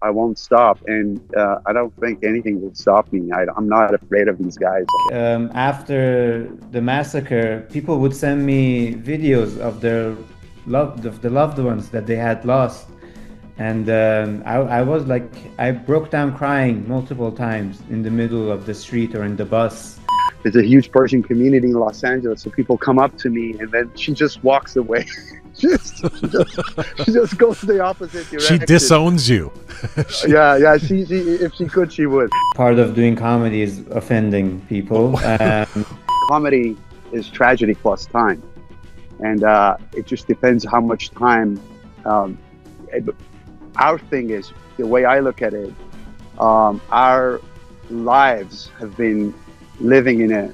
I won't stop, and I don't think anything will stop me. I'm not afraid of these guys. After the massacre, people would send me videos of the loved ones that they had lost, and I was like, I broke down crying multiple times in the middle of the street or in the bus. There's a huge Persian community in Los Angeles, so people come up to me, and then she just walks away. she just goes the opposite direction. She disowns you. Yeah. She if she could, she would. Part of doing comedy is offending people. Comedy is tragedy plus time, and it just depends how much time. Our thing is, the way I look at it, our lives have been living in a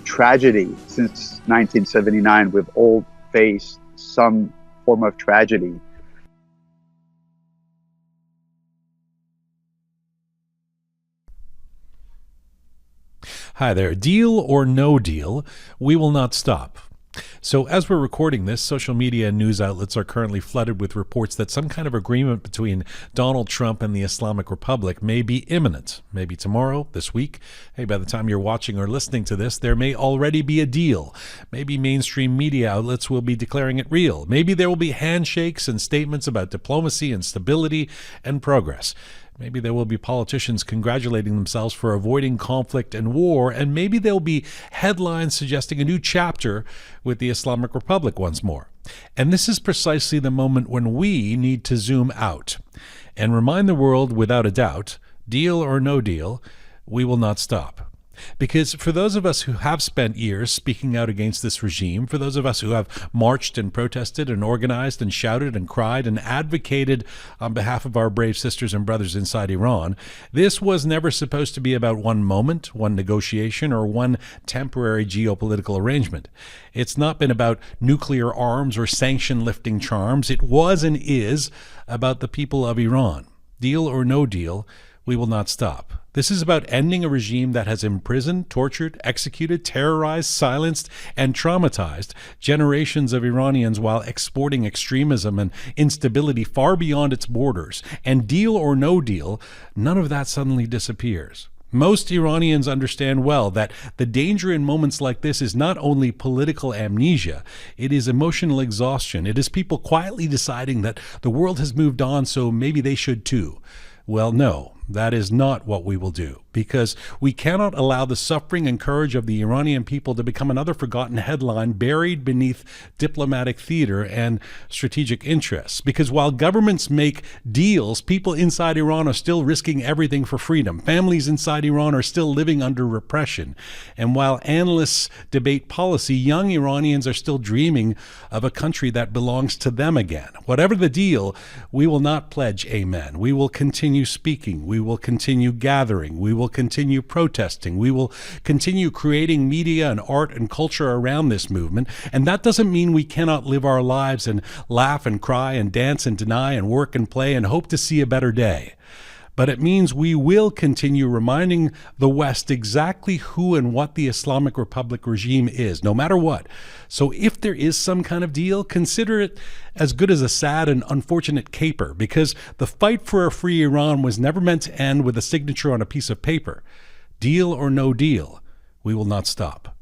tragedy since 1979. We've all faced some form of tragedy. Hi there. Deal or no deal, we will not stop. So as we're recording this, social media and news outlets are currently flooded with reports that some kind of agreement between Donald Trump and the Islamic Republic may be imminent. Maybe tomorrow, this week. Hey, by the time you're watching or listening to this, there may already be a deal. Maybe mainstream media outlets will be declaring it real. Maybe there will be handshakes and statements about diplomacy and stability and progress. Maybe there will be politicians congratulating themselves for avoiding conflict and war, and maybe there will be headlines suggesting a new chapter with the Islamic Republic once more. And this is precisely the moment when we need to zoom out and remind the world without a doubt, deal or no deal, we will not stop. Because for those of us who have spent years speaking out against this regime, for those of us who have marched and protested and organized and shouted and cried and advocated on behalf of our brave sisters and brothers inside Iran, this was never supposed to be about one moment, one negotiation, or one temporary geopolitical arrangement. It's not been about nuclear arms or sanction-lifting charms. It was and is about the people of Iran. Deal or no deal, we will not stop. This is about ending a regime that has imprisoned, tortured, executed, terrorized, silenced, and traumatized generations of Iranians while exporting extremism and instability far beyond its borders. And deal or no deal, none of that suddenly disappears. Most Iranians understand well that the danger in moments like this is not only political amnesia, it is emotional exhaustion. It is people quietly deciding that the world has moved on, so maybe they should too. Well, no, that is not what we will do, because we cannot allow the suffering and courage of the Iranian people to become another forgotten headline buried beneath diplomatic theater and strategic interests. Because while governments make deals, people inside Iran are still risking everything for freedom. Families inside Iran are still living under repression. And while analysts debate policy, young Iranians are still dreaming of a country that belongs to them again. Whatever the deal, we will not pledge amen. We will continue speaking. We will continue gathering. We will continue protesting. We will continue creating media and art and culture around this movement. And that doesn't mean we cannot live our lives and laugh and cry and dance and deny and work and play and hope to see a better day. But it means we will continue reminding the West exactly who and what the Islamic Republic regime is, no matter what. So if there is some kind of deal, consider it as good as a sad and unfortunate caper, because the fight for a free Iran was never meant to end with a signature on a piece of paper. Deal or no deal, we will not stop.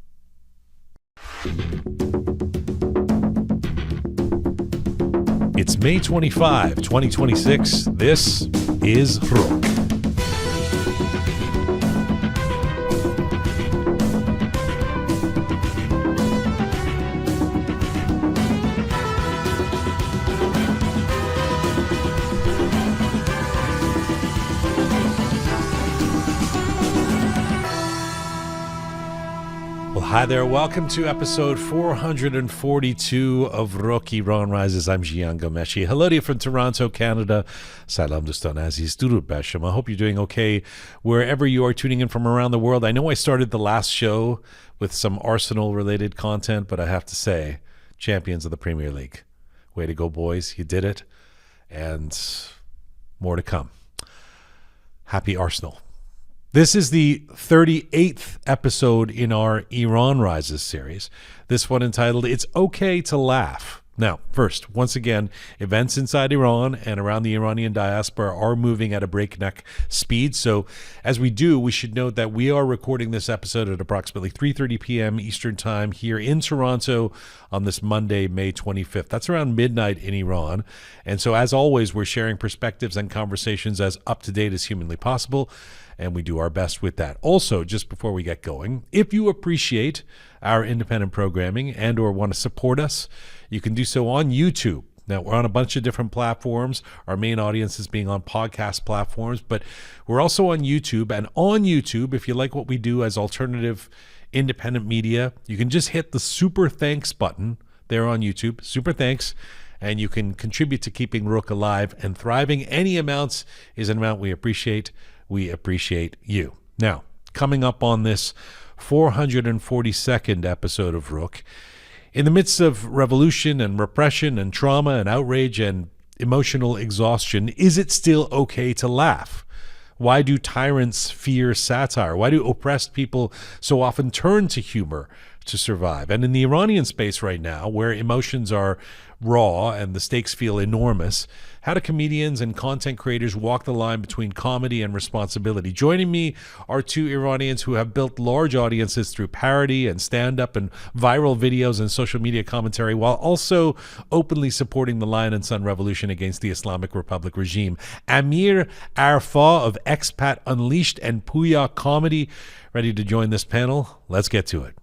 It's May 25, 2026. This is Roqe. Hi there, welcome to episode 442 of Roqe Iran Rises. I'm Jian Gomeshi. Hello to you from Toronto, Canada. Salam dostan aziz, durud bar shoma. I hope you're doing okay wherever you are tuning in from around the world. I know I started the last show with some Arsenal-related content, but I have to say, champions of the Premier League. Way to go, boys. You did it. And more to come. Happy Arsenal. This is the 38th episode in our Iran Rises series, this one entitled, It's Okay to Laugh. Now, first, once again, events inside Iran and around the Iranian diaspora are moving at a breakneck speed. So as we do, we should note that we are recording this episode at approximately 3:30 p.m. Eastern Time here in Toronto on this Monday, May 25th. That's around midnight in Iran. And so as always, we're sharing perspectives and conversations as up to date as humanly possible, and we do our best with that. Also, just before we get going, if you appreciate our independent programming and or want to support us, you can do so on YouTube. Now, we're on a bunch of different platforms. Our main audience is being on podcast platforms, but we're also on YouTube. And on YouTube, if you like what we do as alternative independent media, you can just hit the super thanks button there on YouTube. Super thanks. And you can contribute to keeping Roqe alive and thriving. Any amounts is an amount we appreciate. We appreciate you. Now, coming up on this 442nd episode of Roqe, in the midst of revolution and repression and trauma and outrage and emotional exhaustion, is it still okay to laugh? Why do tyrants fear satire? Why do oppressed people so often turn to humor to survive? And in the Iranian space right now, where emotions are raw and the stakes feel enormous, how do comedians and content creators walk the line between comedy and responsibility? Joining me are two Iranians who have built large audiences through parody and stand-up and viral videos and social media commentary, while also openly supporting the Lion and Sun revolution against the Islamic Republic regime. Amir Arfa of Expat Unleashed and Pouya Comedy, ready to join this panel. Let's get to it.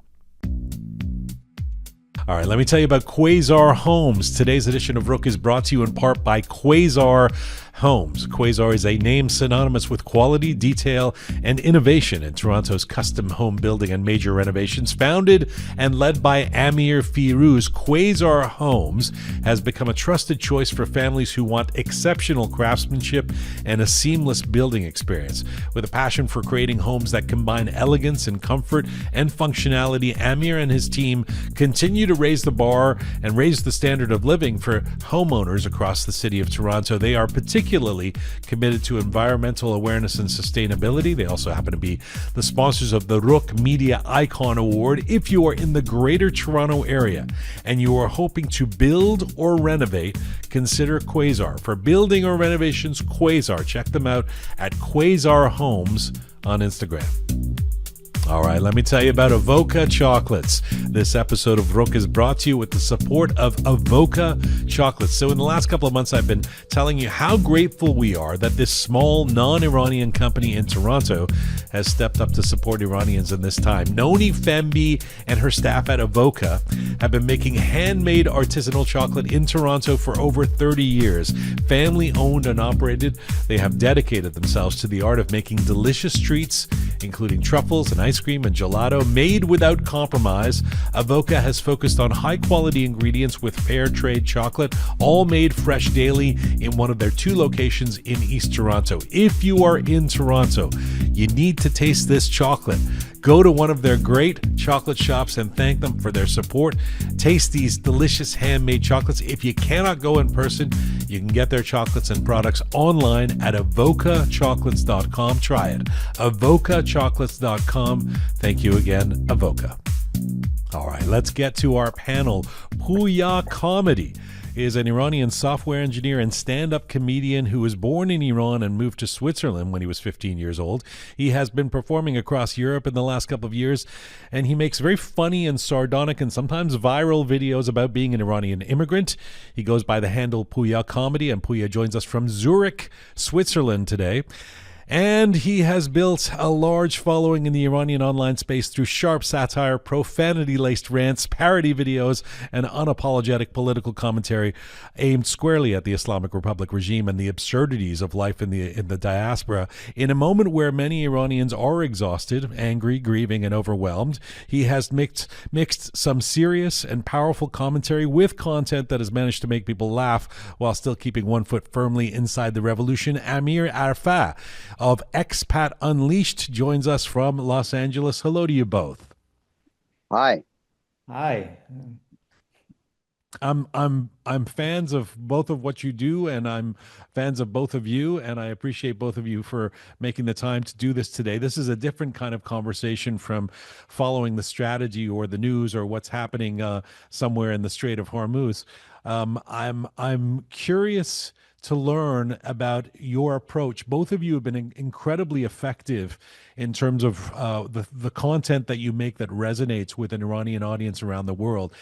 All right, let me tell you about Quasar Homes. Today's edition of Roqe is brought to you in part by Quasar Homes. Quasar is a name synonymous with quality, detail, and innovation in Toronto's custom home building and major renovations. Founded and led by Amir Firouz, Quasar Homes has become a trusted choice for families who want exceptional craftsmanship and a seamless building experience. With a passion for creating homes that combine elegance and comfort and functionality, Amir and his team continue to raise the bar and raise the standard of living for homeowners across the city of Toronto. They are particularly committed to environmental awareness and sustainability. They also happen to be the sponsors of the Roqe Media Icon Award. If you are in the Greater Toronto area and you are hoping to build or renovate, consider Quasar. For building or renovations, Quasar. Check them out at Quasar Homes on Instagram. All right, let me tell you about Avoca Chocolates. This episode of Roqe is brought to you with the support of Avoca Chocolates. So in the last couple of months, I've been telling you how grateful we are that this small, non-Iranian company in Toronto has stepped up to support Iranians in this time. Noni Fembi and her staff at Avoca have been making handmade artisanal chocolate in Toronto for over 30 years. Family owned and operated, they have dedicated themselves to the art of making delicious treats, including truffles and ice cream and gelato, made without compromise. Avoca has focused on high-quality ingredients with fair trade chocolate, all made fresh daily in one of their two locations in East Toronto. If you are in Toronto, you need to taste this chocolate. Go to one of their great chocolate shops and thank them for their support. Taste these delicious handmade chocolates. If you cannot go in person, you can get their chocolates and products online at avocachocolates.com. Try it. avocachocolates.com. Thank you again, Avoca. All right, let's get to our panel. Pouya Comedy is an Iranian software engineer and stand-up comedian who was born in Iran and moved to Switzerland when he was 15 years old. He has been performing across Europe in the last couple of years, and he makes very funny and sardonic and sometimes viral videos about being an Iranian immigrant. He goes by the handle Pouya Comedy, and Pouya joins us from Zurich, Switzerland today. And he has built a large following in the Iranian online space through sharp satire, profanity-laced rants, parody videos, and unapologetic political commentary aimed squarely at the Islamic Republic regime and the absurdities of life in the diaspora. In a moment where many Iranians are exhausted, angry, grieving, and overwhelmed, he has mixed some serious and powerful commentary with content that has managed to make people laugh while still keeping one foot firmly inside the revolution. Amir Arfa of Expat Unleashed joins us from Los Angeles. Hello to you both. Hi. Hi. I'm fans of both of what you do, and I'm fans of both of you, and I appreciate both of you for making the time to do this today. This is a different kind of conversation from following the strategy or the news or what's happening somewhere in the Strait of Hormuz. I'm curious to learn about your approach. Both of you have been incredibly effective in terms of the content that you make that resonates with an Iranian audience around the world.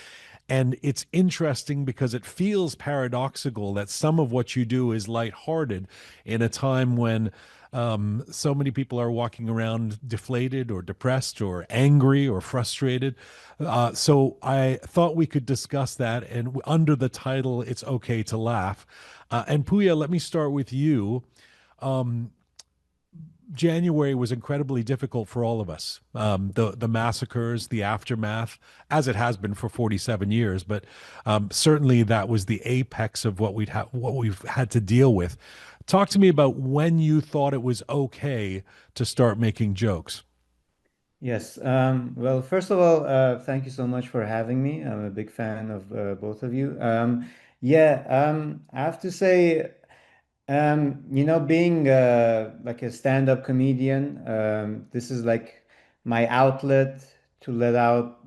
And it's interesting because it feels paradoxical that some of what you do is lighthearted in a time when so many people are walking around deflated or depressed or angry or frustrated. So I thought we could discuss that. And under the title, It's Okay to Laugh. And Pouya, let me start with you. January was incredibly difficult for all of us. The massacres, the aftermath, as it has been for 47 years, but certainly that was the apex of what we've had to deal with. Talk to me about when you thought it was okay to start making jokes. Yes. Well, first of all, thank you so much for having me. I'm a big fan of both of you. Yeah, I have to say, being like a stand-up comedian, this is like my outlet to let out,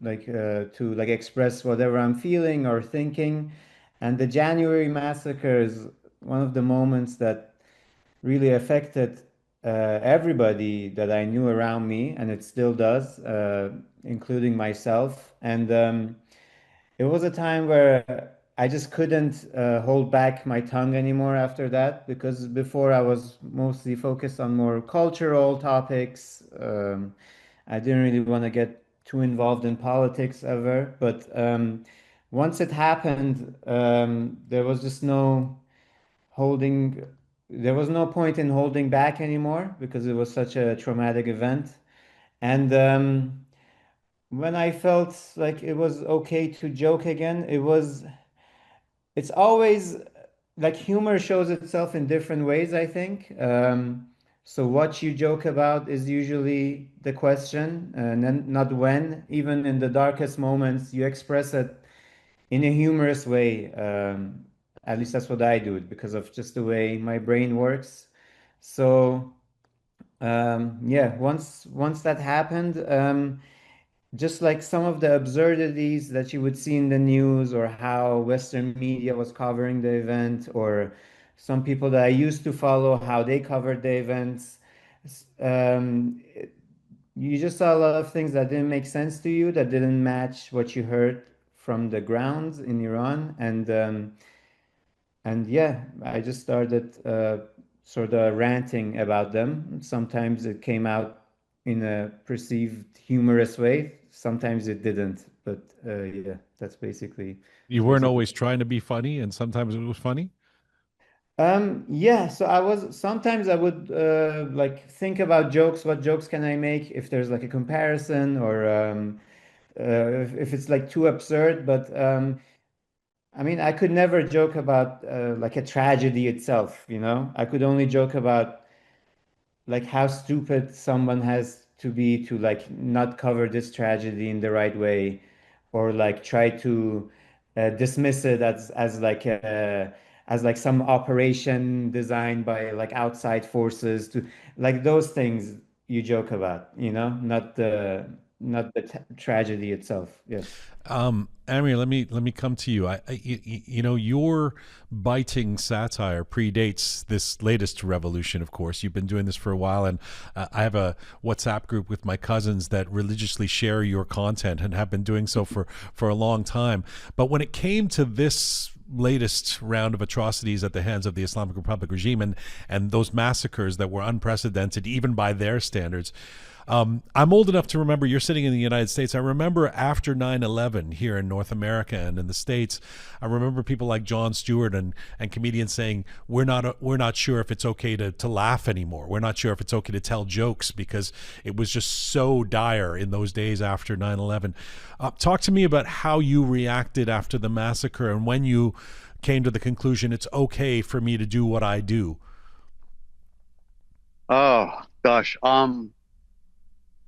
to like express whatever I'm feeling or thinking. And the January massacre is one of the moments that really affected everybody that I knew around me, and it still does, including myself. And it was a time where I just couldn't hold back my tongue anymore after that, because before I was mostly focused on more cultural topics. I didn't really want to get too involved in politics ever, but once it happened, there was just no holding, there was no point in holding back anymore because it was such a traumatic event. And when I felt like it was okay to joke again, it's always like humor shows itself in different ways, I think. So what you joke about is usually the question, and then not when. Even in the darkest moments, you express it in a humorous way. At least that's what I do because of just the way my brain works. So yeah, once that happened, just like some of the absurdities that you would see in the news or how Western media was covering the event, or some people that I used to follow, how they covered the events. Um, you just saw a lot of things that didn't make sense to you, that didn't match what you heard from the ground in Iran, and yeah, I just started sort of ranting about them. Sometimes it came out in a perceived humorous way. Sometimes it didn't. But yeah, You weren't basically. always trying to be funny, and sometimes it was funny. Yeah, so sometimes I would like think about jokes. What jokes can I make if there's like a comparison, or if it's like too absurd? But I mean, I could never joke about like a tragedy itself, you know? I could only joke about like how stupid someone has to be to like not cover this tragedy in the right way, or like try to dismiss it as like some operation designed by like outside forces, to like those things you joke about, you know, not the tragedy itself. Yes. Amir, let me come to you. You know, your biting satire predates this latest revolution. Of course, you've been doing this for a while, and I have a WhatsApp group with my cousins that religiously share your content and have been doing so for a long time. But when it came to this latest round of atrocities at the hands of the Islamic Republic regime and those massacres that were unprecedented even by their standards. I'm old enough to remember, you're sitting in the United States. I remember after 9/11 here in North America and in the States, I remember people like Jon Stewart and comedians saying, we're not sure if it's okay to laugh anymore. We're not sure if it's okay to tell jokes because it was just so dire in those days after 9/11. Talk to me about how you reacted after the massacre and when you came to the conclusion it's okay for me to do what I do. Oh gosh.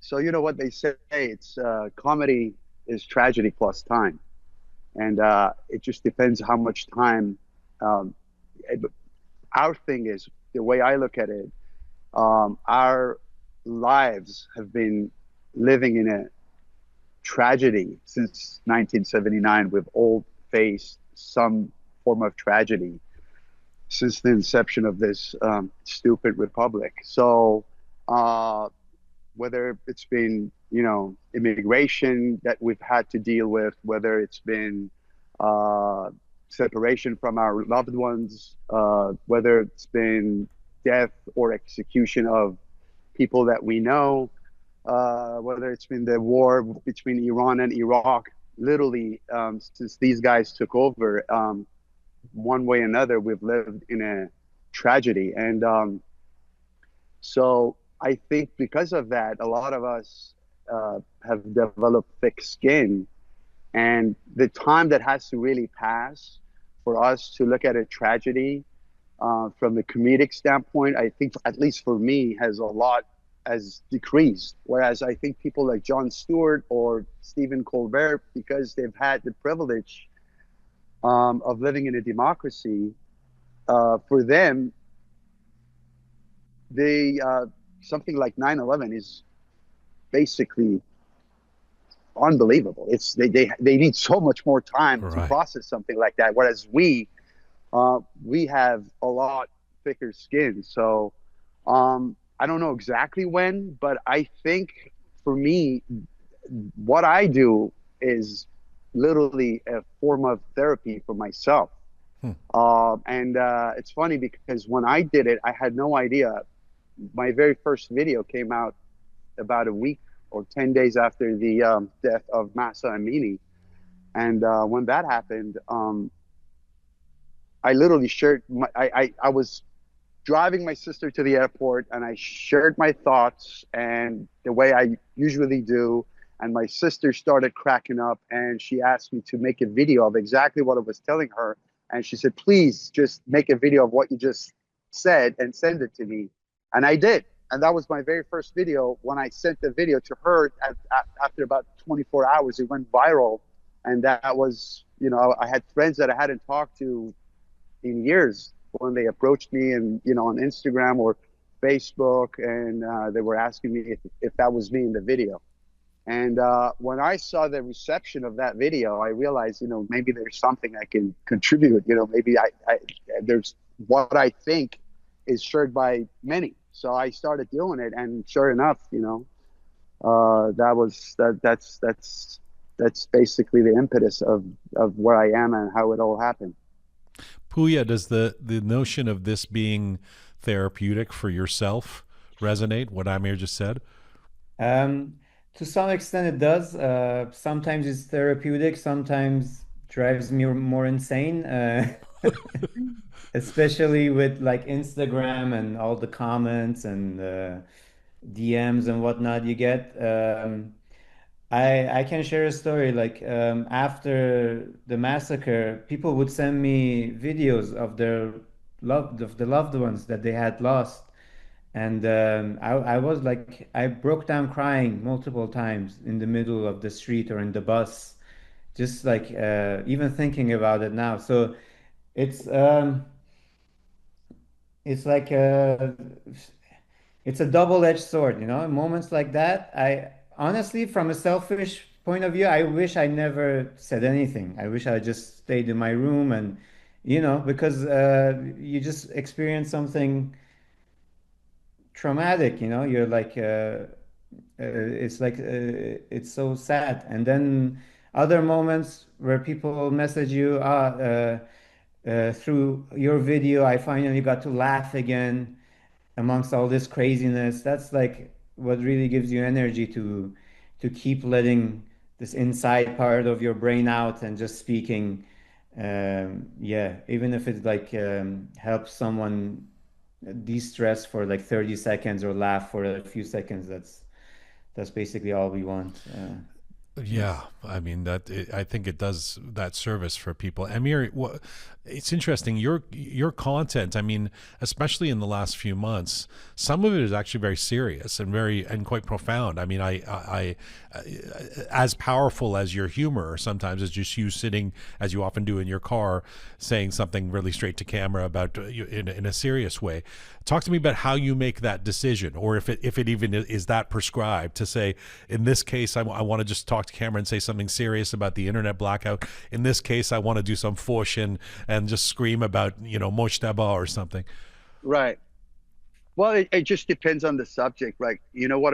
So you know what they say? It's comedy is tragedy plus time, and it just depends how much time. Um, our thing is the way I look at it. Our lives have been living in a tragedy since 1979 with old faced some form of tragedy since the inception of this stupid republic. So whether it's been, immigration that we've had to deal with, whether it's been separation from our loved ones, whether it's been death or execution of people that we know, whether it's been the war between Iran and Iraq, literally since these guys took over, one way or another, we've lived in a tragedy. And so I think because of that, a lot of us have developed thick skin. And the time that has to really pass for us to look at a tragedy from the comedic standpoint, I think, at least for me, has decreased. Whereas I think people like Jon Stewart or Stephen Colbert, because they've had the privilege of living in a democracy, for them, something like 9/11 is basically unbelievable. They need so much more time to process something like that, whereas we have a lot thicker skin. So I don't know exactly when, but I think for me, what I do is literally a form of therapy for myself. And it's funny because when I did it, I had no idea. My very first video came out about a week or 10 days after the death of Mahsa Amini. And when that happened, I literally shared I was driving my sister to the airport, and I shared my thoughts and the way I usually do. And my sister started cracking up, and she asked me to make a video of exactly what I was telling her. And she said, please just make a video of what you just said and send it to me. And I did. And that was my very first video. When I sent the video to her, after about 24 hours, it went viral. And that was, I had friends that I hadn't talked to in years when they approached me and, on Instagram or Facebook, and they were asking me if that was me in the video. And when I saw the reception of that video, I realized, maybe there's something I can contribute. Maybe there's what I think is shared by many. So I started doing it, and sure enough, that's basically the impetus of where I am and how it all happened. Pouya, does the notion of this being therapeutic for yourself resonate? What Amir just said. To some extent, it does. Sometimes it's therapeutic. Sometimes drives me more insane. Especially with like Instagram and all the comments and DMs and whatnot you get. I can share a story. Like after the massacre, people would send me videos of the loved ones that they had lost, and I was like, I broke down crying multiple times in the middle of the street or in the bus, just like even thinking about it now. So it's like it's a double-edged sword, moments like that. I honestly, from a selfish point of view, I wish I never said anything. I wish I just stayed in my room and, because you just experience something traumatic, you're like, it's like, it's so sad. And then other moments where people message you, through your video, I finally got to laugh again amongst all this craziness. That's like what really gives you energy to keep letting this inside part of your brain out and just speaking. Even if it like helps someone de-stress for like 30 seconds or laugh for a few seconds, that's basically all we want. Yeah, I mean I think it does that service for people. Amir, it's interesting your content. I mean, especially in the last few months, some of it is actually very serious and quite profound. I mean, I as powerful as your humor sometimes is just you sitting, as you often do in your car, saying something really straight to camera about in a serious way. Talk to me about how you make that decision, or if it even is that prescribed to say, in this case, I want to just talk talk to camera and say something serious about the internet blackout. In this case, I want to do some fush and just scream about, Mojtaba or something. Right. Well, it just depends on the subject. Like, you know what?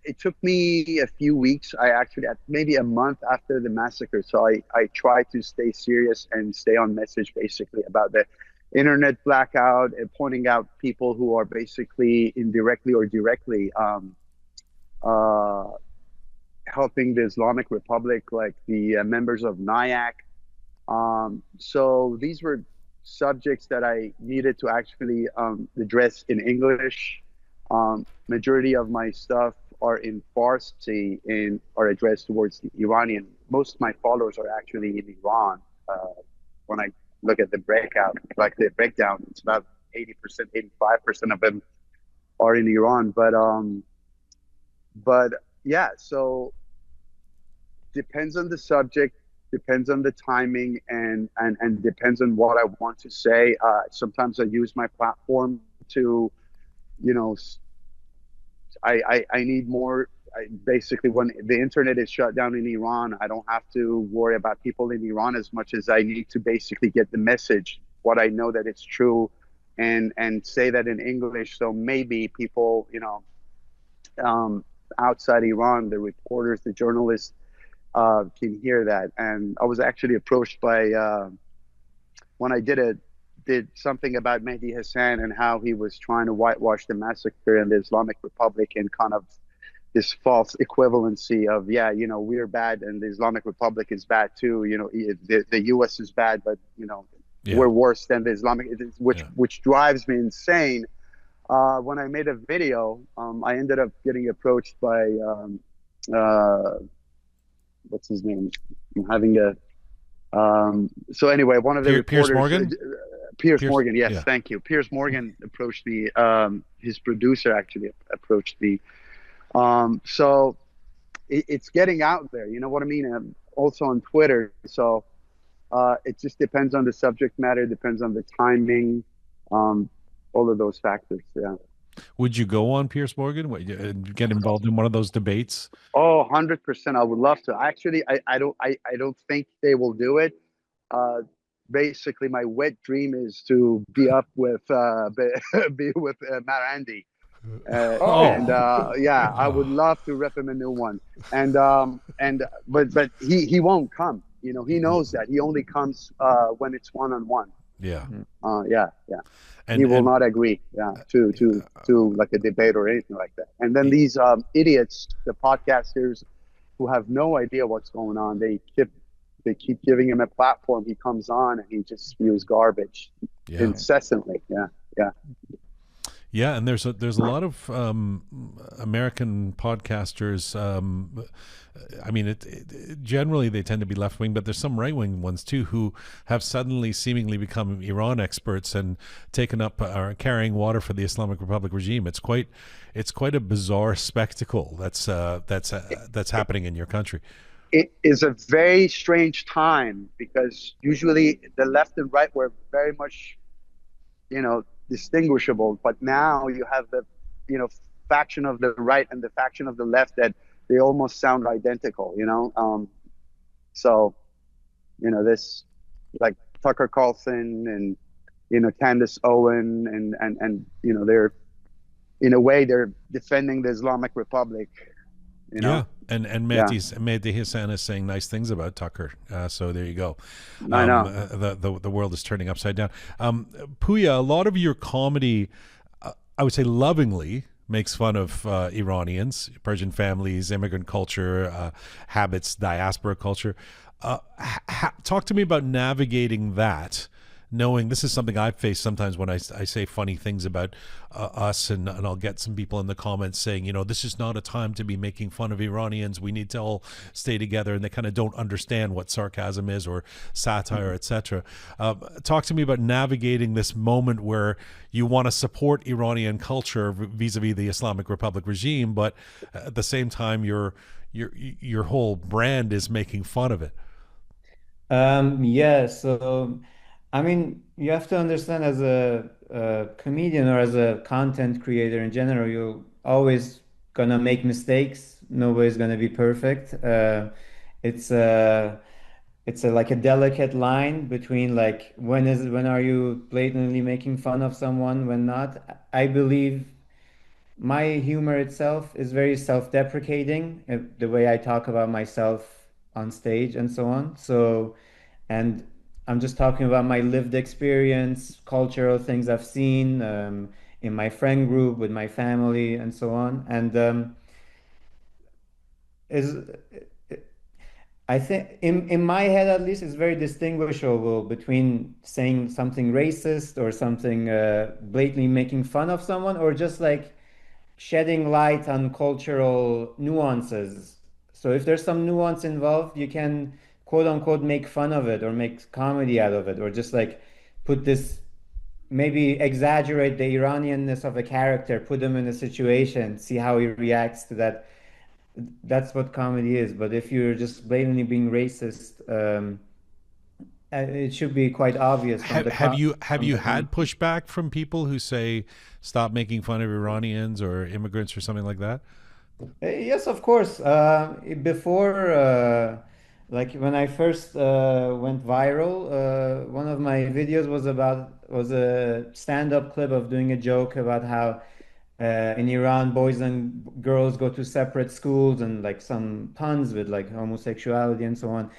It took me a few weeks. I actually, maybe a month after the massacre. So I try to stay serious and stay on message basically about the internet blackout and pointing out people who are basically indirectly or directly helping the Islamic Republic, like the members of NIAC. So these were subjects that I needed to actually address in English. Majority of my stuff are in Farsi and are addressed towards the Iranian. Most of my followers are actually in Iran. When I look at the breakdown, it's about 80%, 85% of them are in Iran. But yeah, so depends on the subject, depends on the timing, and depends on what I want to say. Sometimes I use my platform to, I need more. Basically, when the internet is shut down in Iran, I don't have to worry about people in Iran as much as I need to basically get the message, what I know that it's true, and say that in English. So maybe people, outside Iran, the reporters, the journalists, can hear that. And I was actually approached by when I did something about Mehdi Hassan and how he was trying to whitewash the massacre in the Islamic Republic and kind of this false equivalency of, we're bad and the Islamic Republic is bad too. The U.S. is bad, but we're worse than the Islamic, which drives me insane. When I made a video, I ended up getting approached by what's his name? I'm having a so anyway, one of the Piers reporters, Morgan. Piers Morgan, yes, thank you. Piers Morgan approached me. His producer actually approached me. So it's getting out there. You know what I mean? Also on Twitter. So it just depends on the subject matter, depends on the timing, all of those factors. Yeah. Would you go on Piers Morgan? Get involved in one of those debates? Oh, 100%. I would love to. Actually, I don't think they will do it. Basically, my wet dream is to be up with be with Marandi. I would love to rep him a new one. But he won't come. He knows that. He only comes when it's one-on-one. Yeah. And he will not agree to like a debate or anything like that. And then these idiots, the podcasters who have no idea what's going on, they keep giving him a platform. He comes on and he just spews garbage incessantly. Yeah, and there's a lot of American podcasters. I mean, generally they tend to be left wing, but there's some right wing ones too who have suddenly seemingly become Iran experts and taken up or carrying water for the Islamic Republic regime. It's quite a bizarre spectacle that's happening in your country. It is a very strange time because usually the left and right were very much, distinguishable, but now you have the faction of the right and the faction of the left that they almost sound identical. This like Tucker Carlson and Candace Owen and they're in a way they're defending the Islamic Republic. And Mehdi Hassan is saying nice things about Tucker. So there you go. I know. The world is turning upside down. Pouya, a lot of your comedy, I would say lovingly, makes fun of Iranians, Persian families, immigrant culture, habits, diaspora culture. Talk to me about navigating that, knowing this is something I've faced sometimes when I say funny things about us, and I'll get some people in the comments saying, this is not a time to be making fun of Iranians. We need to all stay together, and they kind of don't understand what sarcasm is or satire, etc. Talk to me about navigating this moment where you want to support Iranian culture vis-a-vis the Islamic Republic regime, but at the same time, your whole brand is making fun of it. So I mean, you have to understand as a comedian or as a content creator in general, you're always gonna make mistakes. nobody's going to be perfect. It's like a delicate line between like when are you blatantly making fun of someone, when not. I believe my humor itself is very self-deprecating, the way I talk about myself on stage and so on. So, and I'm just talking about my lived experience, cultural things I've seen in my friend group, with my family, and so on. And is I think in my head at least, it's very distinguishable between saying something racist or something blatantly making fun of someone, or just like shedding light on cultural nuances. So if there's some nuance involved, you can quote unquote make fun of it or make comedy out of it, or just like put this, maybe exaggerate the Iranianness of a character, put him in a situation, see how he reacts to that. That's what comedy is. But if you're just blatantly being racist, it should be quite obvious from the have you had pushback from people who say stop making fun of Iranians or immigrants or something like that? Yes, of course. Before, like when I first went viral, one of my videos was a stand-up clip of doing a joke about how in Iran boys and girls go to separate schools, and like some puns with like homosexuality and so on.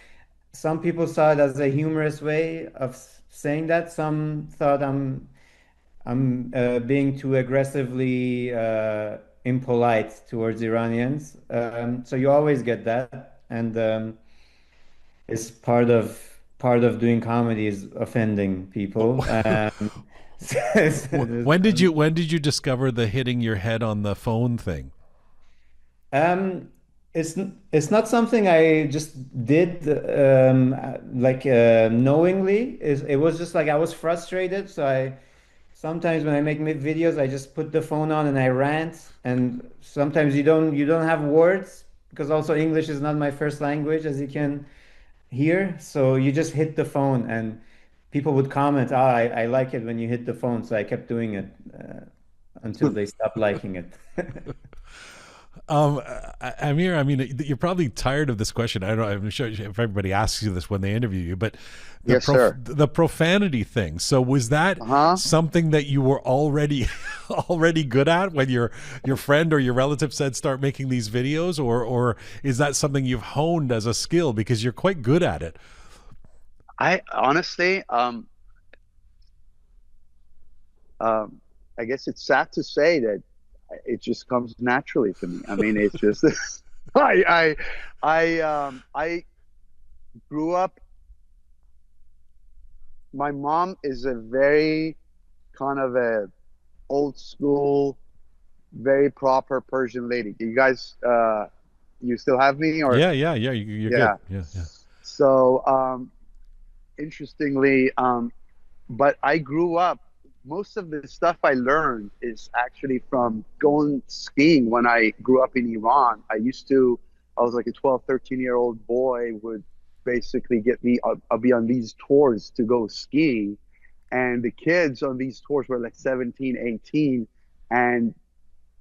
Some people saw it as a humorous way of saying that. Some thought I'm being too aggressively impolite towards Iranians. So you always get that, and it's part of doing comedy is offending people. When did you discover the hitting your head on the phone thing? Um, it's not something I just did like knowingly. It was just like I was frustrated, so I sometimes when I make videos, I just put the phone on and I rant. And sometimes you don't have words, because also English is not my first language, as you can hear. So you just hit the phone, and people would comment, "Ah, I like it when you hit the phone." So I kept doing it until they stopped liking it. Amir, I mean, you're probably tired of this question. I don't know. I'm sure if everybody asks you this when they interview you, but Yes, sir. the profanity thing. So was that something that you were already already good at when your friend or your relative said start making these videos, or is that something you've honed as a skill because you're quite good at it? I honestly, I guess it's sad to say that it just comes naturally to me. I mean, it's just I grew up. My mom is a very kind of a old school, very proper Persian lady. Do you guys, you still have me, or? Yeah. You're Yeah. good. Yeah. So, interestingly, but I grew up, most of the stuff I learned is actually from going skiing. When I grew up in Iran, I was like a 12, 13-year-old boy, would basically get me, I'll be on these tours to go skiing. And the kids on these tours were like 17, 18, and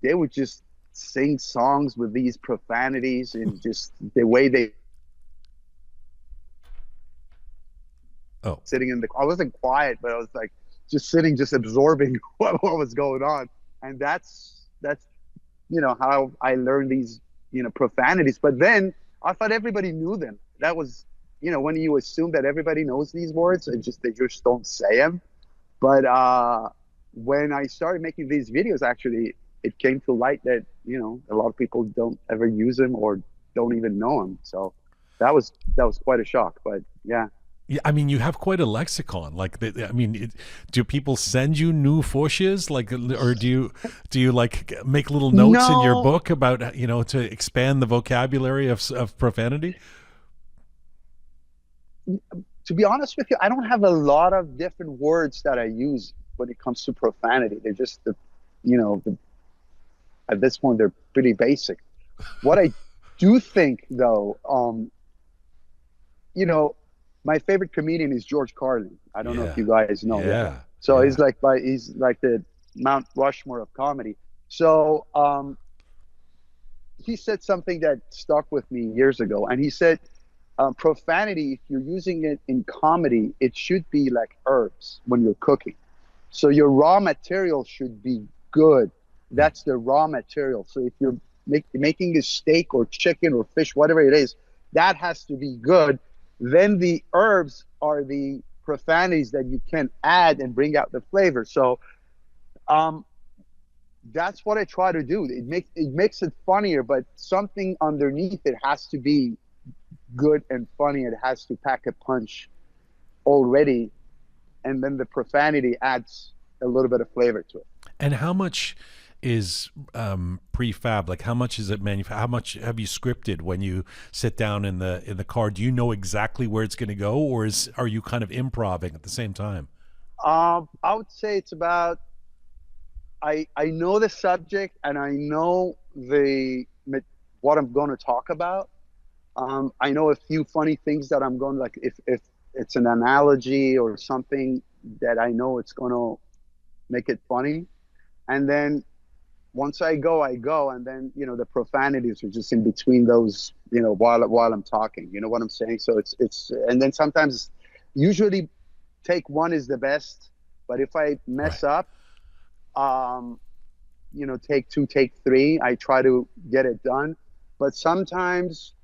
they would just sing songs with these profanities and just the way they sitting in the, I wasn't quiet, but I was like just sitting, just absorbing what was going on. And that's how I learned these profanities. But then I thought everybody knew them. That was when you assume that everybody knows these words and they just don't say them. But when I started making these videos, actually it came to light that a lot of people don't ever use them or don't even know them. So that was quite a shock. But yeah. Yeah, I mean, you have quite a lexicon. Like, do people send you new foshes, like, or do you like make little notes in your book about to expand the vocabulary of profanity? To be honest with you, I don't have a lot of different words that I use when it comes to profanity. They're just at this point they're pretty basic. What I do think though, my favorite comedian is George Carlin. I don't know if you guys know that. So he's like the Mount Rushmore of comedy. So he said something that stuck with me years ago, and he said, profanity, if you're using it in comedy, it should be like herbs when you're cooking. So your raw material should be good. That's the raw material. So if you're making a steak or chicken or fish, whatever it is, that has to be good. Then the herbs are the profanities that you can add and bring out the flavor. So that's what I try to do. It makes it funnier, but something underneath it has to be good and funny. It has to pack a punch already, and then the profanity adds a little bit of flavor to it. And how much is prefab? Like, how much is it how much have you scripted when you sit down in the car? Do you know exactly where it's going to go, or are you kind of improvising at the same time? I would say it's about, I know the subject and I know what I'm going to talk about. I know a few funny things that I'm going, like if it's an analogy or something that I know it's going to make it funny. And then once I go, and then, the profanities are just in between those, while I'm talking, you know what I'm saying? So and then sometimes, usually take one is the best, but if I mess up, take two, take three, I try to get it done. But sometimes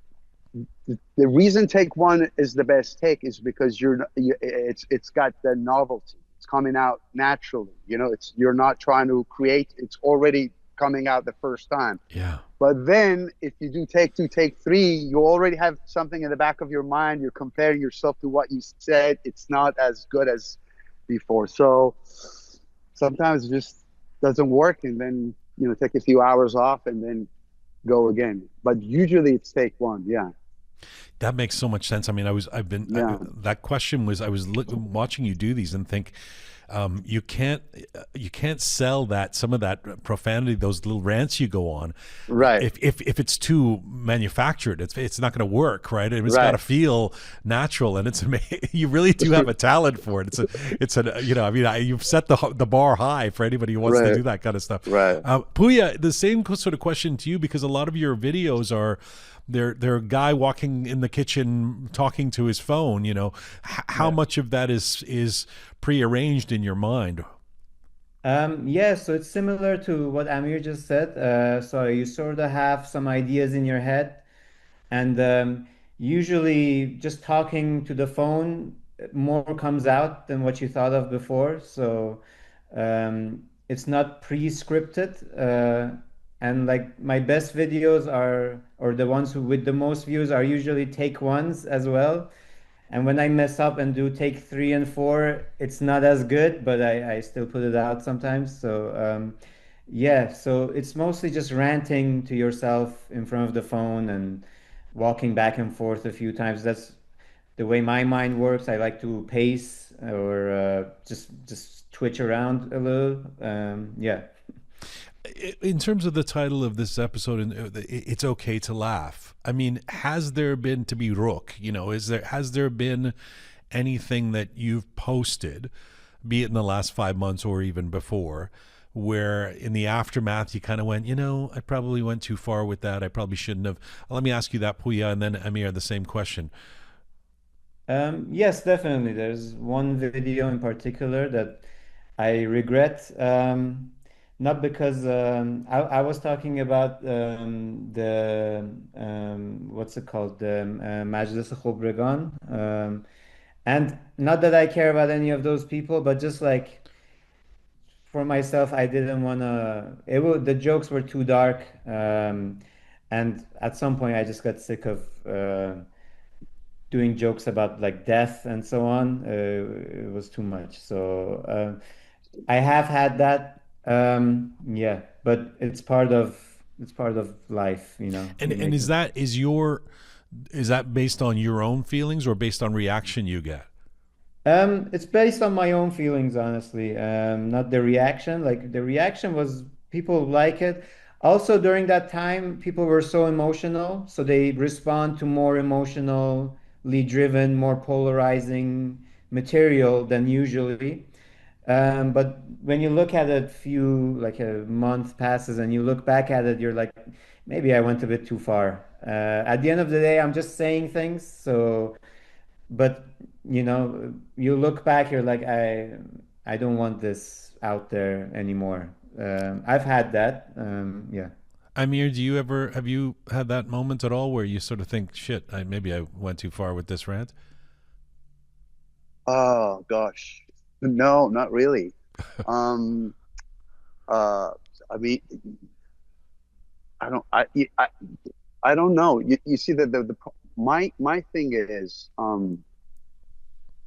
the reason take one is the best take is because it's got the novelty. It's coming out naturally. You're not trying to create. It's already coming out the first time. Yeah. But then if you do take two, take three, you already have something in the back of your mind. You're comparing yourself to what you said. It's not as good as before. So sometimes it just doesn't work, and then take a few hours off and then go again. But usually it's take one. Yeah. That makes so much sense. I mean, that question was, I was watching you do these and think, you can't sell some of that profanity, those little rants you go on, right? If it's too manufactured, it's not going to work, right? It's got to feel natural, and you really do have a talent for it. You've set the bar high for anybody who wants to do that kind of stuff. Right. Pouya, the same sort of question to you, because a lot of your videos are, they're a guy walking in the kitchen talking to his phone. How much of that is prearranged in your mind? Yeah, so it's similar to what Amir just said. So you sort of have some ideas in your head, and usually just talking to the phone more comes out than what you thought of before. So it's not pre-scripted. And like my best videos or the ones with the most views are usually take ones as well. And when I mess up and do take 3 and 4, it's not as good, but I still put it out sometimes. So yeah, so it's mostly just ranting to yourself in front of the phone and walking back and forth a few times. That's the way my mind works. I like to pace or just twitch around a little. Yeah. In terms of the title of this episode, it's okay to laugh. I mean, has there been, to be Roqe, has there been anything that you've posted, be it in the last 5 months or even before, where in the aftermath you kind of went, I probably went too far with that. I probably shouldn't have. Let me ask you that, Pouya, and then Amir, the same question. Yes, definitely. There's one video in particular that I regret. Not because I was talking about the what's it called, the Majlis Khobregan, and not that I care about any of those people, but just like for myself, I didn't want to. The jokes were too dark, and at some point, I just got sick of doing jokes about like death and so on. It was too much, so I have had that. Yeah, but it's part of life. And is that based on your own feelings or based on reaction you get? It's based on my own feelings, honestly. Not the reaction. Like the reaction was people like it. Also during that time, people were so emotional, so they respond to more emotionally driven, more polarizing material than usually. But when you look at it, like a month passes and you look back at it, you're like, maybe I went a bit too far. At the end of the day, I'm just saying things. So, but you look back, you're like, I don't want this out there anymore. I've had that. Yeah. Amir, have you had that moment at all where you sort of think, shit, maybe I went too far with this rant? Oh gosh, no, not really. Um, uh, I mean, I don't, I, I don't know. You see that my thing is,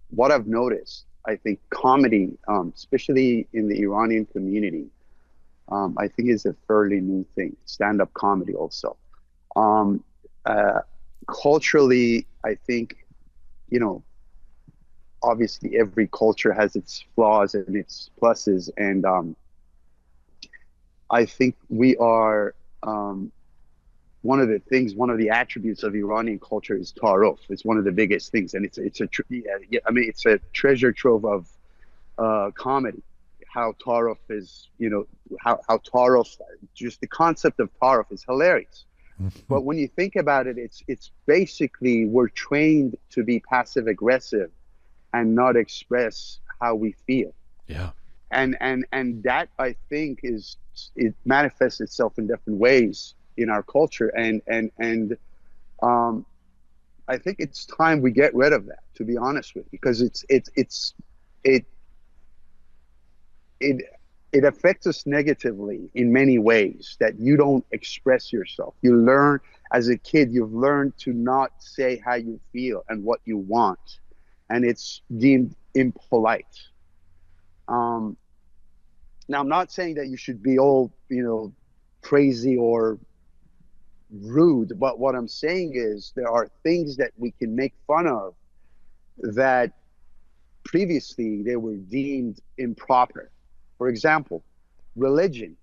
what I've noticed. I think comedy, especially in the Iranian community, I think is a fairly new thing. Stand-up comedy also. Um, uh, Culturally, I think, you know, obviously every culture has its flaws and its pluses, and I think we are, one of the things, one of the attributes of Iranian culture is taruf. It's one of the biggest things, and yeah, I mean, it's a treasure trove of comedy. How taruf is, how taruf, just the concept of taruf is hilarious. But when you think about it, it's basically we're trained to be passive aggressive and not express how we feel. Yeah. And that, I think, it manifests itself in different ways in our culture, and um I think it's time we get rid of that, to be honest with you, because it it it affects us negatively in many ways, that you don't express yourself. You learn, as a kid, you've learned to not say how you feel and what you want, and it's deemed impolite. um Now, I'm not saying that you should be all, crazy or rude, but what I'm saying is there are things that we can make fun of that previously they were deemed improper. For example, religion,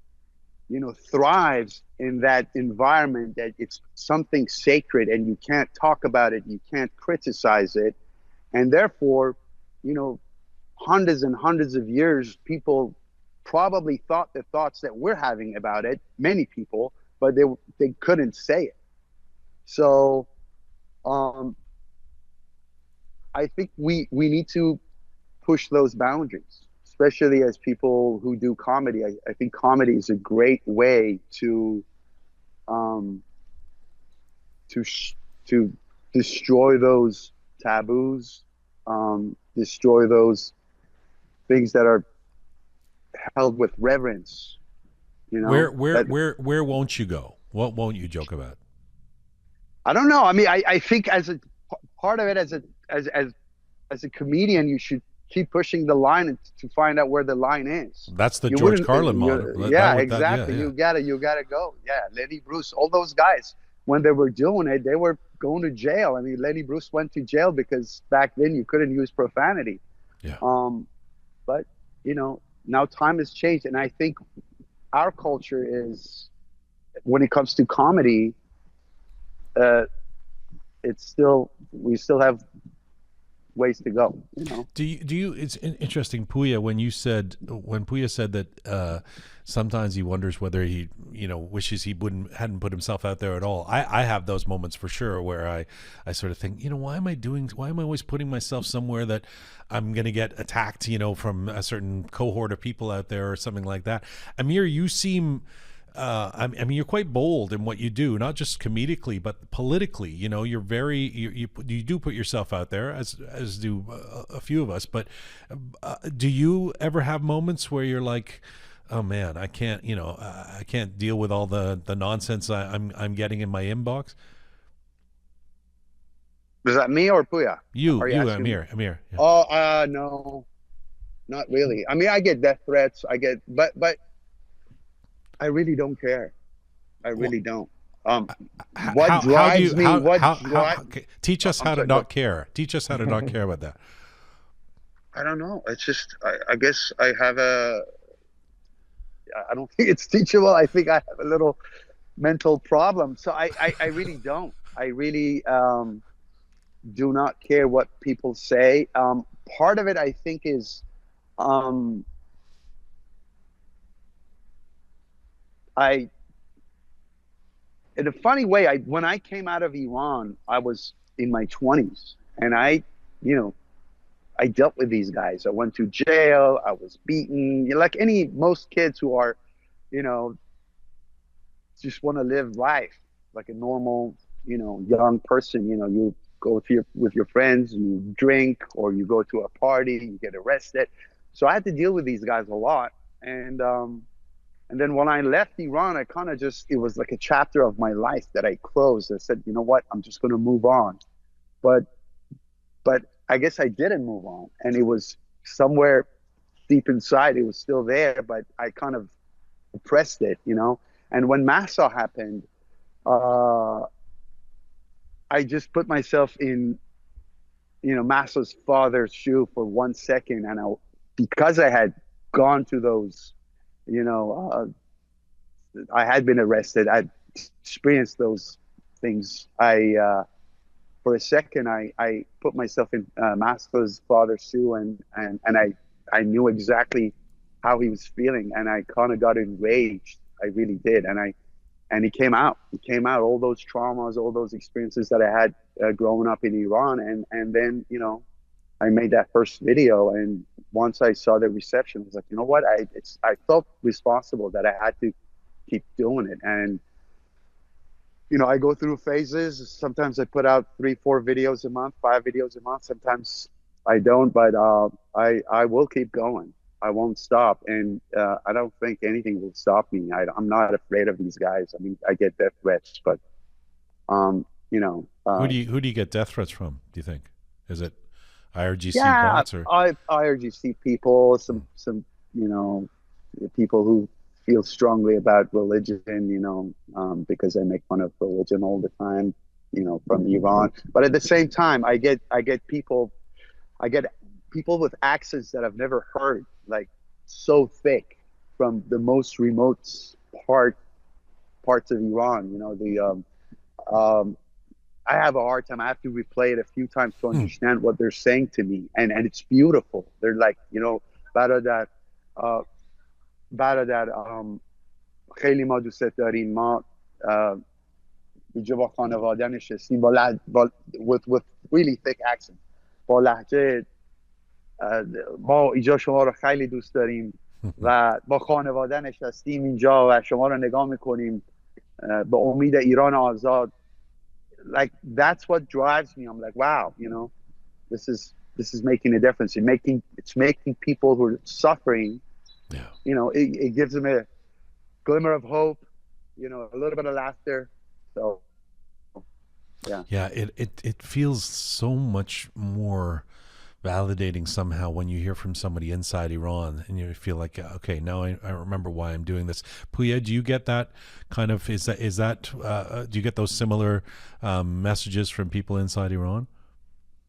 thrives in that environment that it's something sacred and you can't talk about it, you can't criticize it, and therefore, you know, hundreds and hundreds of years, people probably thought the thoughts that we're having about it, many people, but they couldn't say it. So um, I think we need to push those boundaries, especially as people who do comedy. I think comedy is a great way um, to destroy those taboos, destroy those things that are held with reverence. Where won't you go? What won't you joke about? I don't know. I mean, I think as a part of it, as a comedian, you should keep pushing the line to find out where the line is. That's the You George wouldn't, Carlin model. yeah, exactly. Yeah. You gotta go. Yeah, Lenny Bruce, all those guys, when they were doing it, they were going to jail. I mean, Lenny Bruce went to jail because back then you couldn't use profanity. Yeah. But now time has changed, and I think our culture is, when it comes to comedy, we still have ways to go. Do you? It's interesting, Pouya, when Pouya said that sometimes he wonders whether he wishes he hadn't put himself out there at all. I have those moments for sure where I sort of think, why am I always putting myself somewhere that I'm going to get attacked, from a certain cohort of people out there or something like that. Amir, you seem I mean, you're quite bold in what you do, not just comedically, but politically. You're very you do put yourself out there, as do a few of us. But do you ever have moments where you're like, oh man, I can't I can't deal with all the nonsense I'm getting in my inbox? Is that me or Pouya? You, Amir. Yeah. Oh, no, not really. I mean, I get death threats. But I really don't care. I really don't. What drives me? Teach us how to not care. Teach us how to not care about that. I don't know. It's just, I guess I have I don't think it's teachable. I think I have a little mental problem. So I really don't. I really do not care what people say. Part of it, I think, is in a funny way, when I came out of Iran, I was in my 20s, and you know, I dealt with these guys. I went to jail. I was beaten. Like most kids who are, you know, just want to live life like a normal, young person. You go with your friends, you drink, or you go to a party, you get arrested. So I had to deal with these guys a lot, and then when I left Iran, I kind of it was like a chapter of my life that I closed. I said, you know what, I'm just going to move on. But I guess I didn't move on, and it was somewhere deep inside, it was still there, but I kind of oppressed it. And when Massa happened, I just put myself in, Massa's father's shoe for 1 second, and because I had gone to those, I had been arrested, I'd experienced those things. For a second, I put myself in Massa's father's shoe, and I knew exactly how he was feeling, and I kind of got enraged. I really did, and he came out. He came out, all those traumas, all those experiences that I had growing up in Iran, and then I made that first video, and once I saw the reception, I was like, you know what? I felt responsible that I had to keep doing it, and I go through phases. Sometimes I put out 3-4 videos a month, 5 videos a month. Sometimes I don't, but I will keep going. I won't stop, and I don't think anything will stop me. I'm not afraid of these guys. I mean, I get death threats, but who do you get death threats from? Do you think? Is it IRGC bots or IRGC people? Some people who feel strongly about religion, because I make fun of religion all the time, from Iran. But at the same time, I get people with accents that I've never heard, like so thick, from the most remote parts of Iran. I have a hard time. I have to replay it a few times to understand what they're saying to me, and it's beautiful. They're like, برادر خیلی ما دوست داریم، ما اینجا با خانواده نشستیم with really thick accent، با لهجه ما اینجا شما رو خیلی دوست داریم و با خانواده نشستیم اینجا و شما رو نگاه میکنیم به امید ایران آزاد. Like, that's what drives me. I'm like, wow, this is making a difference. It's making people who are suffering, it gives them a glimmer of hope, a little bit of laughter. So yeah, it feels so much more validating somehow when you hear from somebody inside Iran and you feel like, okay, now I remember why I'm doing this. Pouya, do you get that kind of, do you get those similar messages from people inside Iran?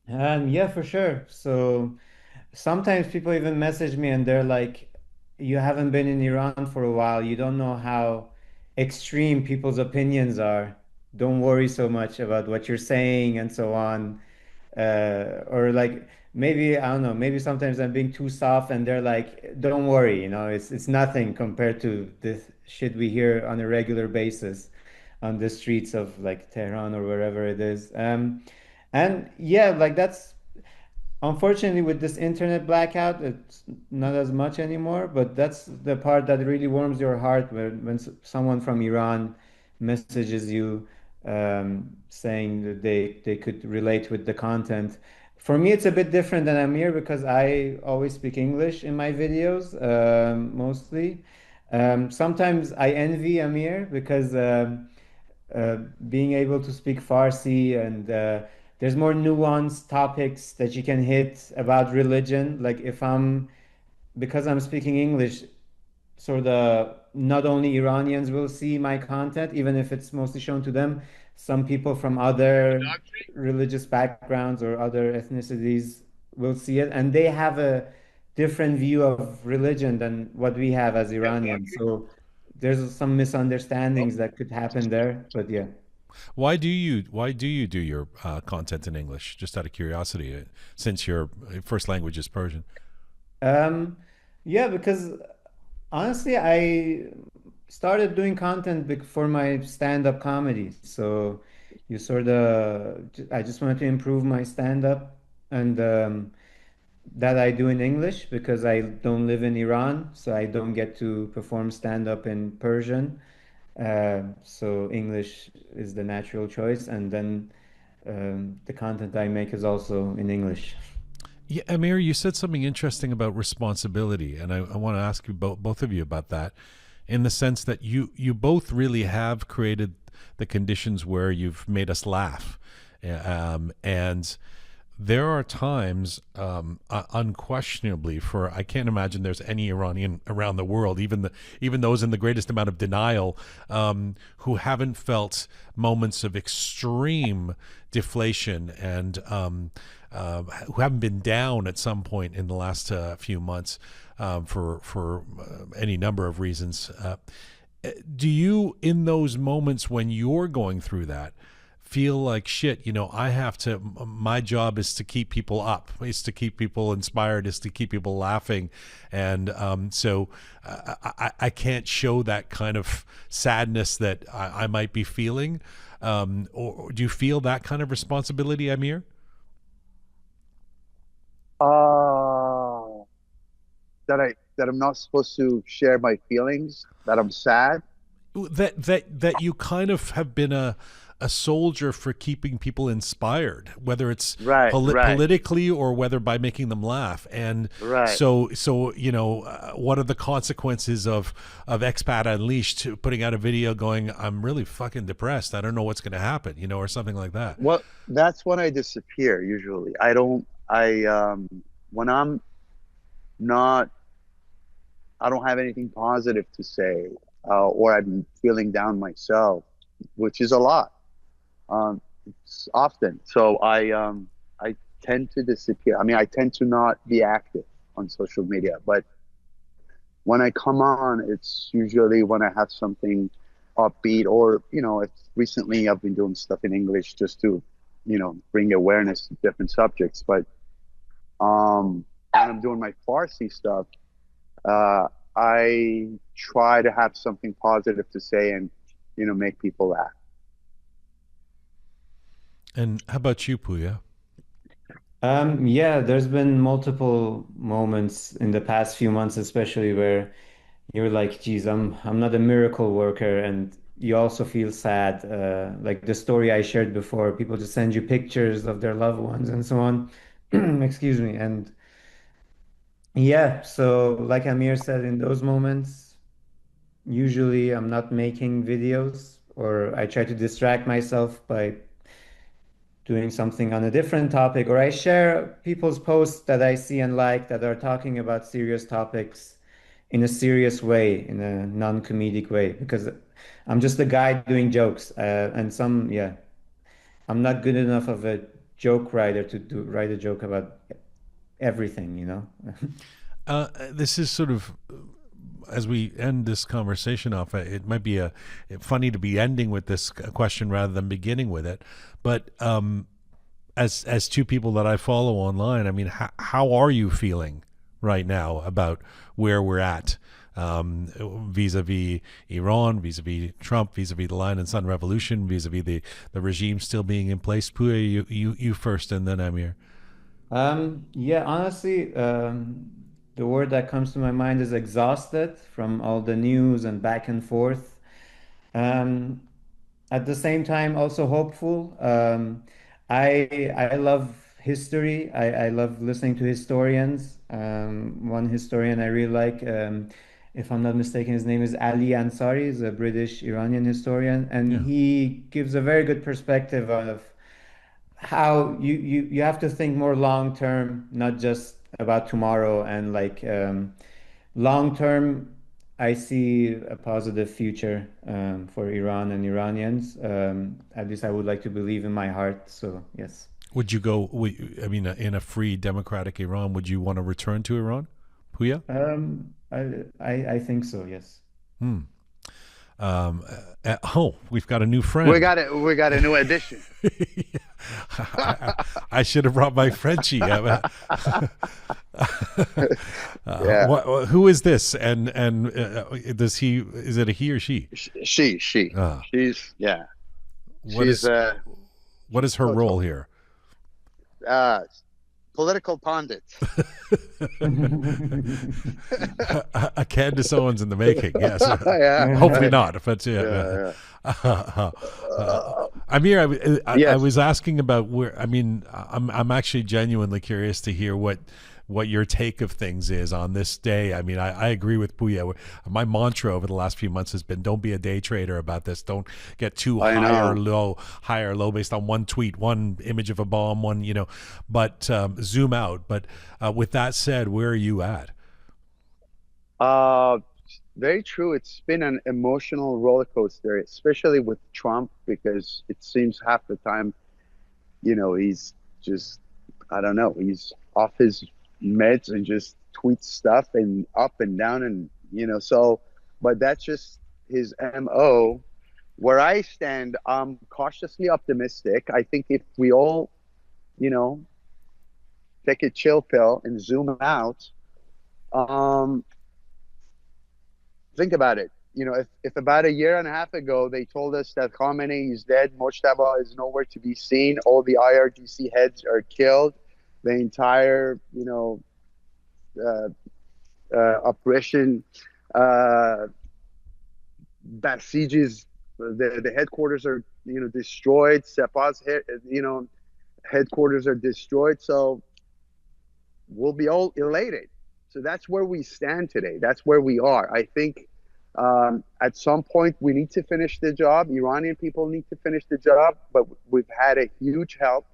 Yeah, for sure. So sometimes people even message me and they're like, you haven't been in Iran for a while. You don't know how extreme people's opinions are. Don't worry so much about what you're saying and so on. Or like, maybe, I don't know, maybe sometimes I'm being too soft and they're like, don't worry, it's nothing compared to this shit we hear on a regular basis on the streets of like Tehran or wherever it is. And yeah, like that's unfortunately with this internet blackout, it's not as much anymore, but that's the part that really warms your heart when someone from Iran messages you saying that they could relate with the content. For me, it's a bit different than Amir because I always speak English in my videos, mostly. Sometimes I envy Amir because being able to speak Farsi and there's more nuanced topics that you can hit about religion. Like because I'm speaking English, sort of not only Iranians will see my content, even if it's mostly shown to them. Some people from other religious backgrounds or other ethnicities will see it, and they have a different view of religion than what we have as Iranians. So there's some misunderstandings that could happen there, but yeah. Why do you do your content in English? Just out of curiosity, since your first language is Persian. Yeah, because honestly, started doing content for my stand-up comedy. So you sort of, I just wanted to improve my stand-up, and that I do in English because I don't live in Iran, so I don't get to perform stand-up in Persian. So English is the natural choice, and then the content I make is also in English. Yeah, Amir, you said something interesting about responsibility, and I want to ask you both of you about that, in the sense that you both really have created the conditions where you've made us laugh, and there are times, unquestionably, for I can't imagine there's any Iranian around the world, even those in the greatest amount of denial, who haven't felt moments of extreme deflation and who haven't been down at some point in the last few months for any number of reasons. Do you, in those moments when you're going through that, feel like shit, I have to, my job is to keep people up, is to keep people inspired, is to keep people laughing. And so I can't show that kind of sadness that I might be feeling. Or do you feel that kind of responsibility, Amir? That I'm not supposed to share my feelings, that I'm sad. That you kind of have been a soldier for keeping people inspired, whether it's Right. politically or whether by making them laugh. And Right. so what are the consequences of Expat Unleashed putting out a video going, I'm really fucking depressed, I don't know what's going to happen, or something like that? Well, that's when I disappear usually. When I'm not, I don't have anything positive to say, or I'm feeling down myself, which is a lot. It's often. So I tend to disappear. I mean, I tend to not be active on social media, but when I come on, it's usually when I have something upbeat, or, it's recently I've been doing stuff in English just to, bring awareness to different subjects. But when I'm doing my Farsi stuff, I try to have something positive to say and, make people laugh. And how about you, Pouya? Yeah, there's been multiple moments in the past few months, especially where you're like, geez, I'm not a miracle worker, and you also feel sad. Like the story I shared before, people just send you pictures of their loved ones and so on. Excuse me. And yeah, so like Amir said, in those moments, usually I'm not making videos, or I try to distract myself by doing something on a different topic, or I share people's posts that I see and like that are talking about serious topics in a serious way, in a non-comedic way, because I'm just a guy doing jokes, yeah, I'm not good enough of a joke writer to write a joke about everything. This is sort of, as we end this conversation off, it might be funny to be ending with this question rather than beginning with it. But as two people that I follow online, I mean, how are you feeling right now about where we're at, vis-a-vis Iran, vis-a-vis Trump, vis-a-vis the Lion and Sun Revolution, vis-a-vis the regime still being in place? Pouya, you first, and then Amir. Yeah, honestly, the word that comes to my mind is exhausted from all the news and back and forth. Um, at the same time, also hopeful. I love history. I love listening to historians. One historian I really like, if I'm not mistaken, his name is Ali Ansari. He's a British Iranian historian, and Yeah. he gives a very good perspective of how you have to think more long term, not just about tomorrow. And like long term, I see a positive future for Iran and Iranians. At least I would like to believe in my heart. So yes. Would you go? I mean, in a free democratic Iran, would you want to return to Iran, Pouya? I think so. Yes. Hmm. We've got a new friend. We got a new addition. I should have brought my Frenchie. Who is this? And does he? Is it a he or she? She. She's yeah. What is her role here? Political pundit. A Candace Owens in the making, yes. Yeah. Hopefully not, but yeah. Amir, I was asking about where. I mean, I'm actually genuinely curious to hear what your take of things is on this day. I mean, I agree with Pouya. My mantra over the last few months has been, don't be a day trader about this. Don't get too high or low based on one tweet, one image of a bomb, but zoom out. But with that said, where are you at? Very true. It's been an emotional roller coaster, especially with Trump, because it seems half the time, he's just, I don't know, he's off his meds and just tweets stuff and up and down and but that's just his MO. Where I stand, I'm cautiously optimistic. I think if we all take a chill pill and zoom out, think about it. If about a year and a half ago they told us that Khamenei is dead, Mojtaba is nowhere to be seen, all the IRGC heads are killed, the entire, oppression besieges, the headquarters are, destroyed. Sepah's headquarters are destroyed. So we'll be all elated. So that's where we stand today. That's where we are. I think at some point we need to finish the job. Iranian people need to finish the job, but we've had a huge help.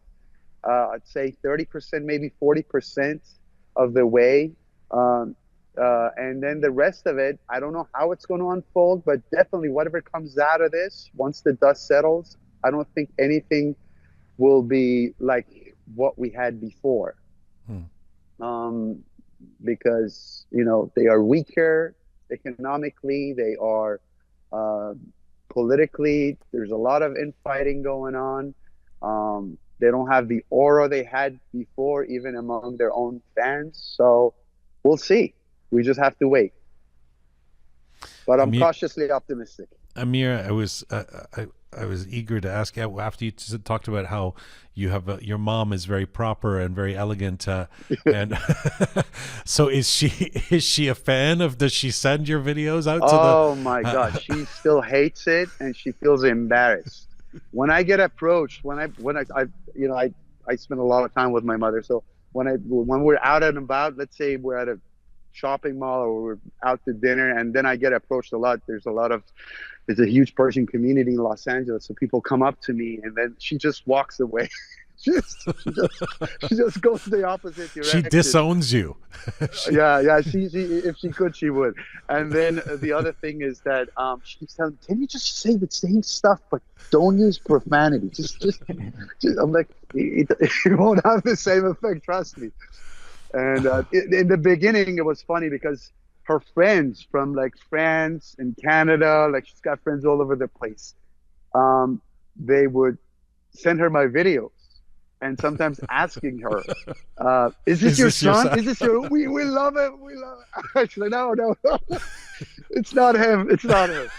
I'd say 30%, maybe 40% of the way. And then the rest of it, I don't know how it's going to unfold, but definitely whatever comes out of this, once the dust settles, I don't think anything will be like what we had before. Because, they are weaker economically, they are politically, there's a lot of infighting going on. They don't have the aura they had before, even among their own fans. So we'll see. We just have to wait. But I'm cautiously optimistic. Amir, I was eager to ask you, after you talked about how you have your mom is very proper and very elegant, and so is she a fan of? Does she send your videos out to Oh my God, she still hates it and she feels embarrassed. When I get approached, when I spend a lot of time with my mother, so when we're out and about, let's say we're at a shopping mall or we're out to dinner, and then I get approached a lot. There's a huge Persian community in Los Angeles, so people come up to me, and then she just walks away. she just goes the opposite direction. She disowns you. Yeah. She if she could, she would. And then the other thing is that she's telling, can you just say the same stuff, but don't use profanity? Just I'm like, it won't have the same effect. Trust me. And in the beginning, it was funny because her friends from like France and Canada, like she's got friends all over the place. They would send her my videos and sometimes asking her, is this your son? Is this your, we love it. We love it. She's like, no, it's not him. It's not him.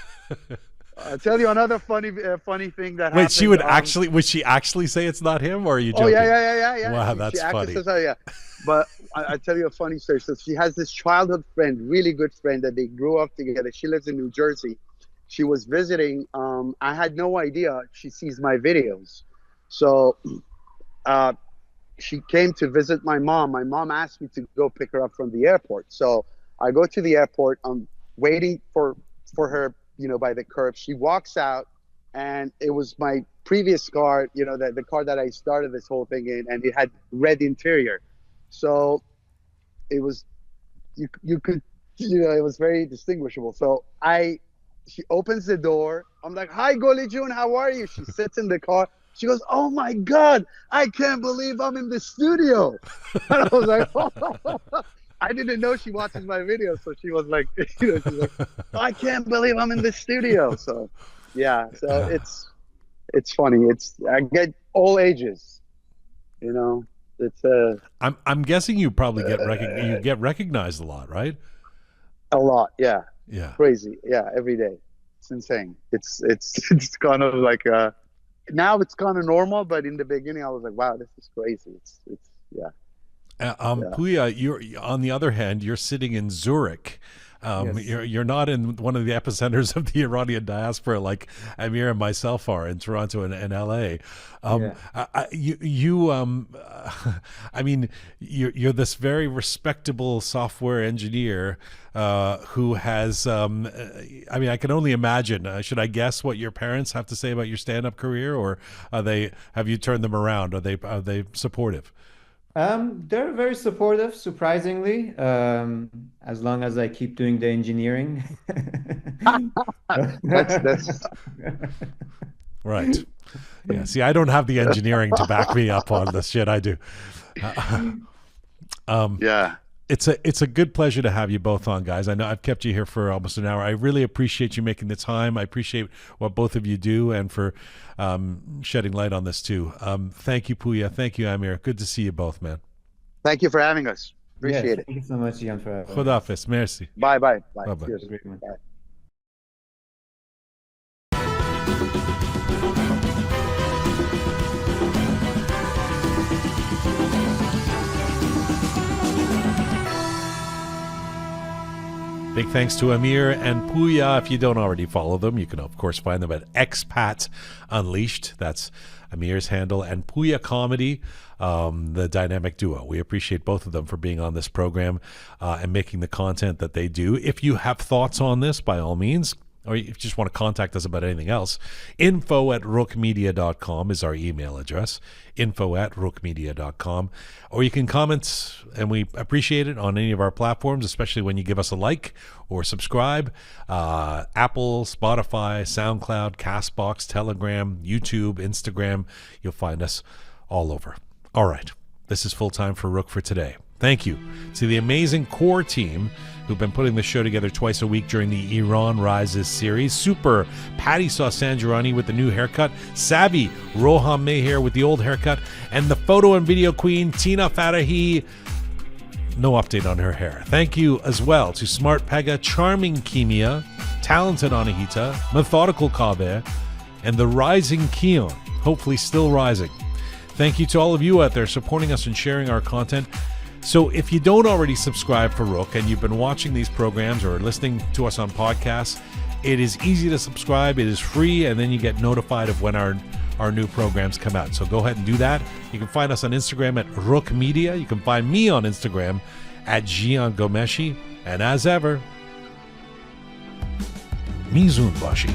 I'll tell you another funny thing that happened. Wait, she would she actually say it's not him, or are you joking? Oh, yeah. Wow, that's funny. Says, oh, yeah. But I tell you a funny story. So she has this childhood friend, really good friend, that they grew up together. She lives in New Jersey. She was visiting. I had no idea she sees my videos. So she came to visit my mom. My mom asked me to go pick her up from the airport. So I go to the airport. I'm waiting for her, by the curb. She walks out, and it was my previous car, the car that I started this whole thing in, and it had red interior. So it was, you could, it was very distinguishable. So she opens the door. I'm like, hi, Goli June, how are you? She sits in the car. She goes, oh my God, I can't believe I'm in the studio. And I was like, oh. I didn't know she watches my videos, so she was like, she's like, I can't believe I'm in the studio. So, yeah, so it's funny. I get all ages, It's I'm guessing you probably get recognized a lot, right? a lot, yeah. Yeah. Crazy, yeah, every day. It's insane. It's kind of like now it's kind of normal, but in the beginning I was like, wow, this is crazy. It's yeah. Pouya, you're on the other hand, you're sitting in Zurich. Yes. You're not in one of the epicenters of the Iranian diaspora like Amir and myself are in Toronto and LA. I mean, you're this very respectable software engineer who has. I mean, I can only imagine. Should I guess what your parents have to say about your stand-up career, or have you turned them around? Are they supportive? They're very supportive, surprisingly, as long as I keep doing the engineering. That's Right. Yeah. See, I don't have the engineering to back me up on the shit I do. yeah. It's a good pleasure to have you both on, guys. I know I've kept you here for almost an hour. I really appreciate you making the time. I appreciate what both of you do and for shedding light on this too. Thank you, Pouya. Thank you, Amir. Good to see you both, man. Thank you for having us. Appreciate it. Thank you so much, Jian, for having us. Khudafis. Merci. Bye. Bye-bye. Cheers. Bye. Bye. Big thanks to Amir and Pouya. If you don't already follow them, you can of course find them at Expat Unleashed. That's Amir's handle, and Pouya Comedy, the dynamic duo. We appreciate both of them for being on this program and making the content that they do. If you have thoughts on this, by all means, or if you just want to contact us about anything else, info@roqemedia.com is our email address, info@roqemedia.com. Or you can comment, and we appreciate it, on any of our platforms, especially when you give us a like or subscribe. Apple, Spotify, SoundCloud, CastBox, Telegram, YouTube, Instagram. You'll find us all over. All right. This is Full Time for Roqe for today. Thank you to the amazing core team who've been putting the show together twice a week during the Iran Rises series. Super Patty Sauce Sanjurani with the new haircut, Savvy Roham Meher with the old haircut, and the photo and video queen, Tina Farahi. No update on her hair. Thank you as well to Smart Pega, Charming Kimia, Talented Anahita, Methodical Kaveh, and the Rising Kion, hopefully still rising. Thank you to all of you out there supporting us and sharing our content. So if you don't already subscribe for Roqe and you've been watching these programs or listening to us on podcasts, it is easy to subscribe. It is free, and then you get notified of when our new programs come out. So go ahead and do that. You can find us on Instagram at Roqe Media. You can find me on Instagram at Jian Gomeshi. And as ever, Mizun Bashi.